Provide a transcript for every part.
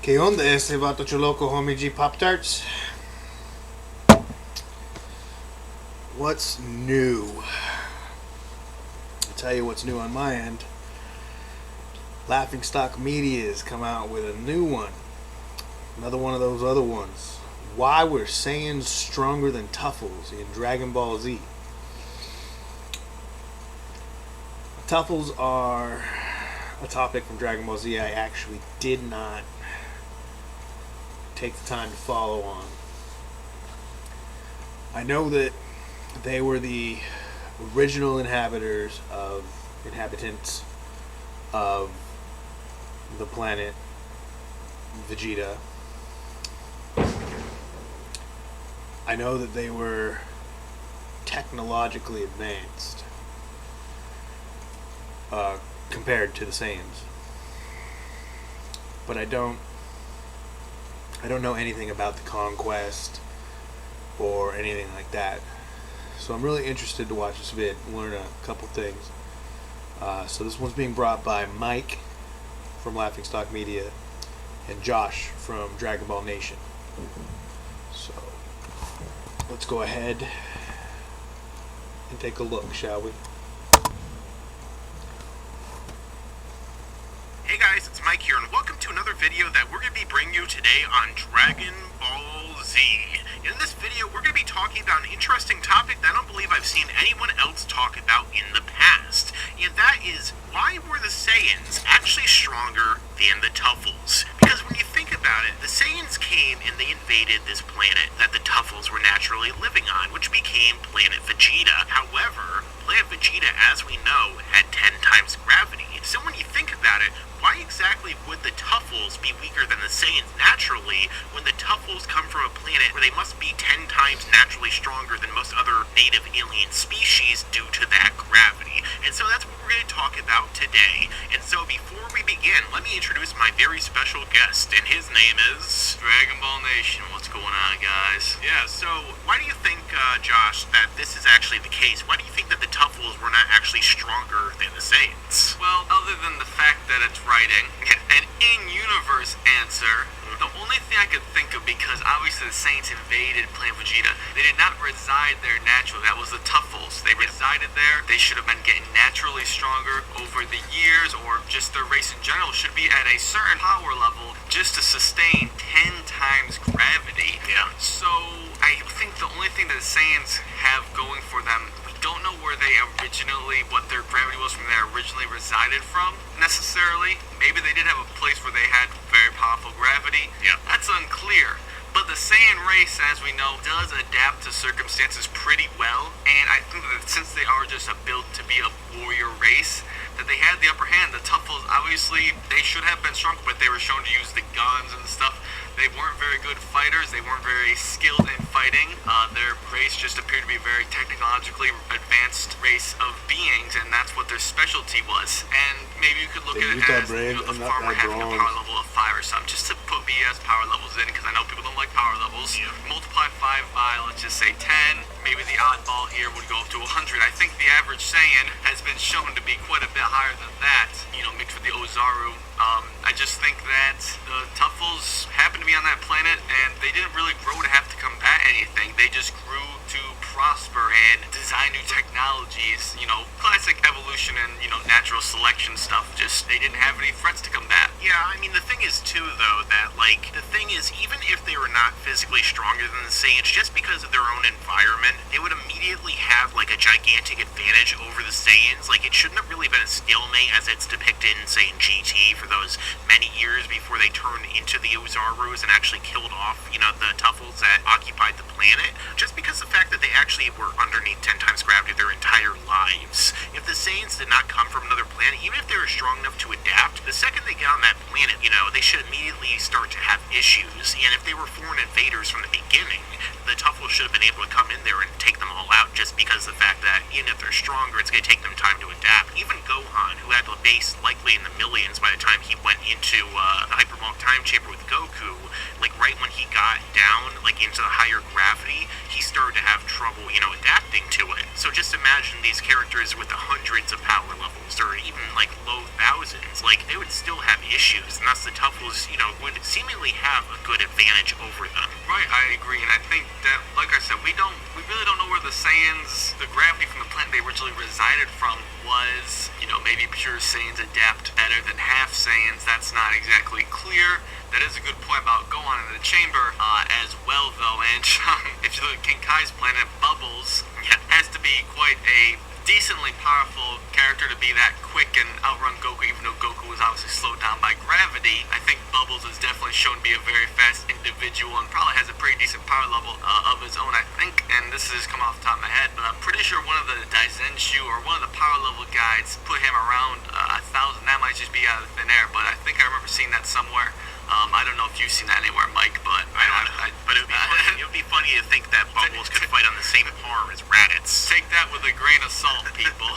¿Qué onda ese vato choloco, homie G Pop-Tarts? What's new? I'll tell you what's new on my end. Laughingstock Media has come out with a new one. Another one of those other ones. Why were Saiyans stronger than Tuffles in Dragonball Z? Tuffles are a topic from Dragon Ball Z I actually did not take the time to follow on. I know that they were the original inhabitants of the planet Vegeta. I know that they were technologically advanced compared to the Saiyans, but I don't know anything about the conquest or anything like that. So I'm really interested to watch this vid and learn a couple things. So this one's being brought by Mike from Laughingstock Media and Josh from Dragon Ball Nation. So let's go ahead and take a look, shall we? Hey guys, it's Mike here, and welcome to another video that we're going to be bringing you today on Dragon Ball Z. In this video, we're going to be talking about an interesting topic that I don't believe I've seen anyone else talk about in the past, and that is, why were the Saiyans actually stronger than the Tuffles? Because when you think about it, the Saiyans came and they invaded this planet that the Tuffles were naturally living on, which became Planet Vegeta. However, Planet Vegeta, as we know, had 10 times gravity. So when you think about it, why exactly would the Tuffles be weaker than the Saiyans naturally when the Tuffles come from a planet where they must be 10 times naturally stronger than most other native alien species due to that gravity? And so that's what we're going to talk about today. And so before we begin, let me introduce my very special guest, and his name is Dragon Ball Nation. What's going on, guys? Yeah, so why do you think, Josh, that this is actually the case? Why do you think that the Tuffles were not actually stronger than the Saiyans? Well, other than the fact that it's writing, an in-universe answer, the only thing I could think of, because obviously the Saiyans invaded Planet Vegeta, they did not reside there naturally. That was the Tuffles. They resided there. They should have been getting naturally stronger over the years, or just their race in general should be at a certain power level just to sustain 10 times gravity. Yeah. So I think the only thing that the Saiyans have going for them, don't know where they originally, what their gravity was from they originally resided from, necessarily. Maybe they did have a place where they had very powerful gravity. Yeah. That's unclear. But the Saiyan race, as we know, does adapt to circumstances pretty well, and I think that since they are just built to be a warrior race, that they had the upper hand. The Tuffles, obviously, they should have been strong, but they were shown to use the guns and stuff. They weren't very good fighters. They weren't very skilled in fighting. Their race just appeared to be a very technologically advanced race of beings, and that's what their specialty was. And maybe you could look at it as, the farmer having a power level of 5 or something, just to put BS power levels in, because I know people don't like power levels. Yeah. Multiply 5 by, let's just say 10. Maybe the oddball here would go up to 100. I think the average Saiyan has been shown to be quite a bit higher than that, mixed with the Ozaru. I just think that the Tuffles happened to be on that planet, and they didn't really grow to have to combat anything. They just grew to prosper and design new technologies, classic evolution and, natural selection stuff. Just, they didn't have any threats to combat. Yeah, I mean, the thing is, too, though, that, even if they were not physically stronger than the Saiyans, just because of their own environment, they would immediately have, a gigantic advantage over the Saiyans. It shouldn't have really been a stalemate as it's depicted in, say, in GT for those many years before they turned into the Ozarus and actually killed off, the Tuffles that occupied the planet, just because the fact that they actually were underneath 10 times gravity their entire lives. If the Saiyans did not come from another planet, even if they were strong enough to adapt, the second they get on that planet, they should immediately start to have issues. And if they were foreign invaders from the beginning, the Tuffles should have been able to come in there and take them all out, just because of the fact that even if they're stronger, it's going to take them time to adapt. Even Gohan, who had a base likely in the millions by the time he went into the hyperbolic time chamber with Goku, like right when he got down, like into the higher gravity, he started to have trouble, adapting to it. So just imagine these characters with the hundreds of power levels, or even like low thousands, like they would still have issues, and thus the Tuffles, would seemingly have a good advantage over them. Right, I agree, and I think that, like I said, we really don't know where the Saiyans, the gravity from the planet they originally resided from was, maybe pure Saiyans adapt better than half Saiyans. That's not exactly clear. That is a good point about Gohan in the chamber as well, though. And if you look at King Kai's planet, Bubbles has to be quite a decently powerful character to be that quick and outrun Goku, even though Goku was obviously slowed down by gravity. I think Bubbles is definitely shown to be a very fast individual and probably has a pretty decent power level of his own, I think. And this is coming off the top of my head, but I'm pretty sure one of the Daizenshu or one of the power level guides put him around 1,000. That might just be out of thin air, but I think I remember seeing that somewhere. I don't know if you've seen that anywhere, Mike, but I don't know. But it would be funny to think that Bubbles could fight on the same par as Raditz. Take that with a grain of salt, people.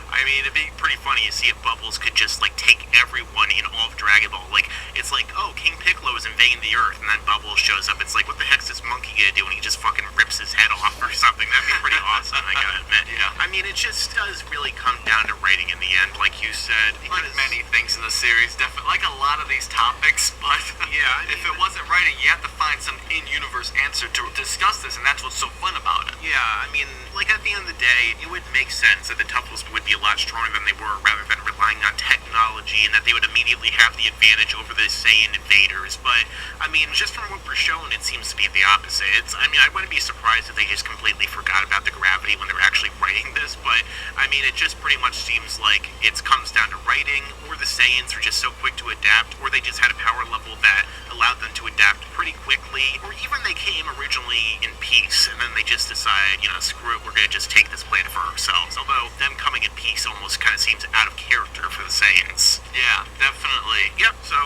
I mean, it'd be pretty funny to see if Bubbles could just take everyone in all of Dragon Ball. It's like, oh, King Piccolo is invading the Earth, and then Bubbles shows up. It's like, what the heck's this monkey gonna do? And he just fucking rips his head off or something. That'd be pretty awesome, I gotta admit. Yeah. I mean, it just does really come down to writing in the end, like you said. Like many things in the series, definitely. Like a lot of these topics, but yeah, if it wasn't writing, you have to find some in-universe answer to discuss this, and that's what's so fun about it. Yeah, I mean, at the end of the day, it would make sense that the Tuffles would be a lot stronger than they were, rather than relying on technology, and that they would immediately have the advantage over the Saiyan invaders. But, I mean, just from what we're shown, it seems to be the opposite. I wouldn't be surprised if they just completely forgot about the gravity when they were actually writing this, but, I mean, it just pretty much seems like it comes down to writing, or the Saiyans were just so quick to adapt, or they just had a power level that allowed them to adapt pretty quickly, or even they came originally in peace, and then they just decided, screw it, we're gonna just take this planet for ourselves. Although, them coming in peace almost kind of seems out of character for the Saiyans. Yeah, definitely. Yep, so,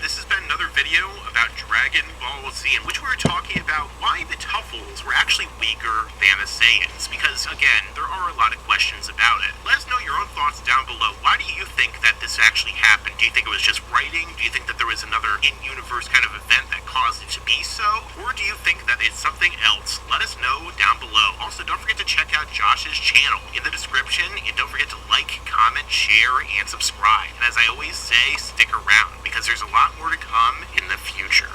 this has been another video about Dragon Ball Z, in which we were talking about why the Tuffles were actually weaker than the Saiyans, because, again, there are a lot of questions about it. Let us know your own thoughts down below. Why do you think that this actually happened? Do you think it was just writing? Do you think that there was another in-universe kind of event that caused it to be so? Or do you think that it's something else? Let us know down below. Also, don't forget to check out Josh's channel in the description, and don't forget to like, comment, share, and subscribe. And as I always say, stick around, because there's a lot more to come in the future.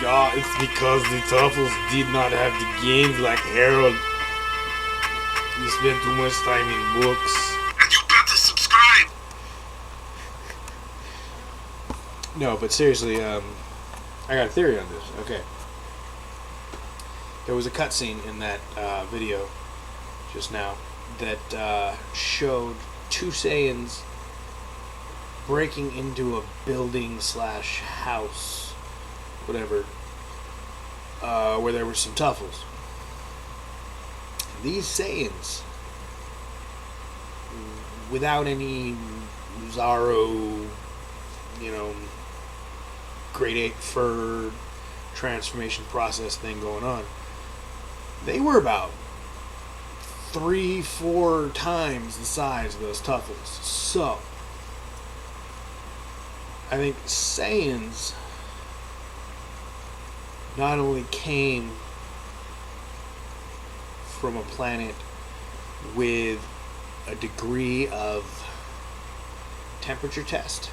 Yeah, it's because the Tuffles did not have the games like Harold. He spent too much time in books. And you better subscribe! No, but seriously, I got a theory on this. Okay. There was a cutscene in that video just now that showed two Saiyans breaking into a building slash house, whatever, where there were some Tuffles. These Saiyans, without any Zaro, grade 8 fur transformation process thing going on, they were about 3-4 times the size of those Tuffles. So, I think Saiyans not only came from a planet with a degree of gravity test,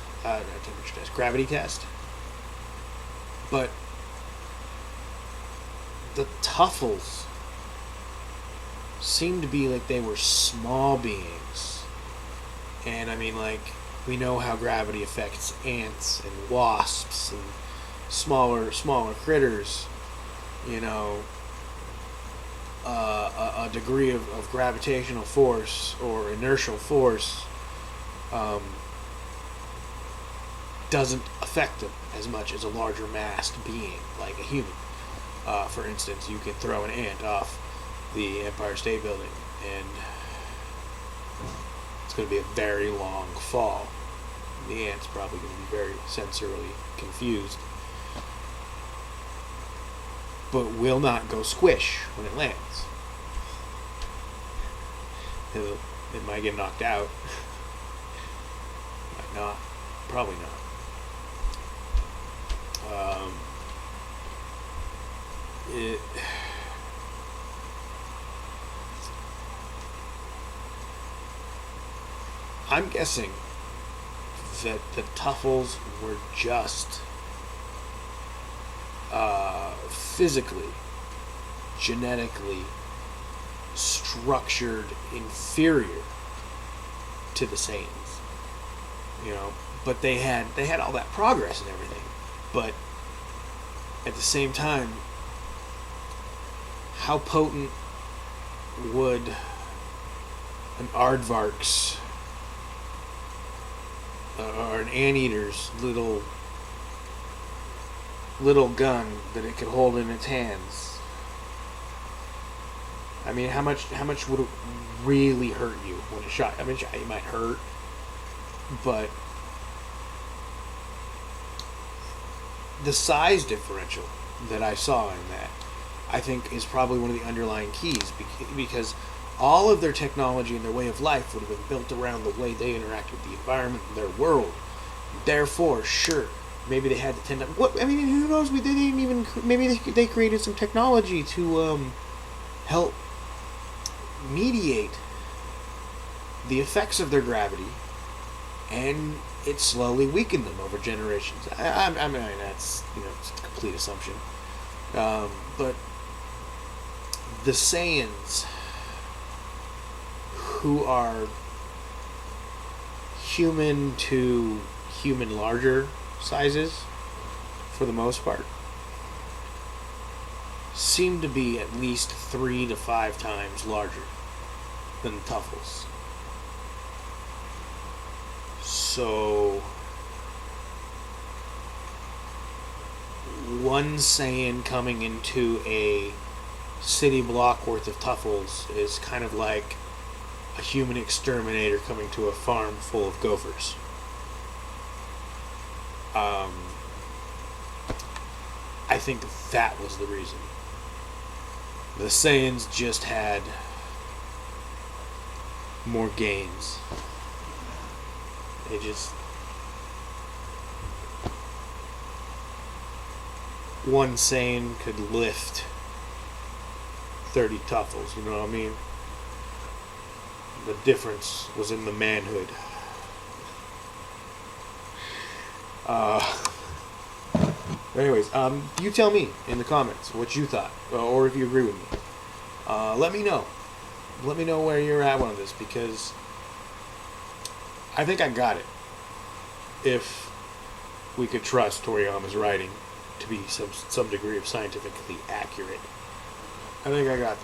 but the Tuffles seemed to be like they were small beings. And I mean, we know how gravity affects ants and wasps and smaller critters. A degree of gravitational force or inertial force doesn't affect them as much as a larger massed being like a human. For instance, you can throw an ant off the Empire State Building and it's going to be a very long fall. The ant's probably going to be very sensorily confused, but will not go squish when it lands. It might get knocked out. Might not. Probably not. I'm guessing that the Tuffles were just physically, genetically structured inferior to the Saiyans. But they had all that progress and everything. But at the same time, how potent would an aardvark's or an anteater's little gun that it could hold in its hands? I mean, how much would it really hurt you when it shot? I mean, it might hurt, but the size differential that I saw in that, I think, is probably one of the underlying keys, because all of their technology and their way of life would have been built around the way they interact with the environment and their world. Therefore, sure, maybe they had to tend to... who knows? They didn't even... Maybe they created some technology to help mediate the effects of their gravity, and it slowly weakened them over generations. I mean, that's it's a complete assumption. But the Saiyans, who are human to human larger sizes, for the most part, seem to be at least 3 to 5 times larger than the Tuffles. So, one Saiyan coming into a city block worth of Tuffles is kind of like a human exterminator coming to a farm full of gophers. I think that was the reason. The Saiyans just had more gains. They just... One Saiyan could lift 30 Tuffles, you know what I mean? The difference was in the manhood. Anyways, you tell me in the comments what you thought, or if you agree with me. Let me know. Let me know where you're at on this, because I think I got it. If we could trust Toriyama's writing to be some degree of scientifically accurate, I think I got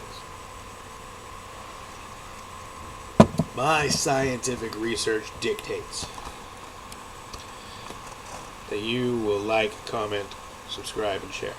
this. My scientific research dictates that you will like, comment, subscribe, and share.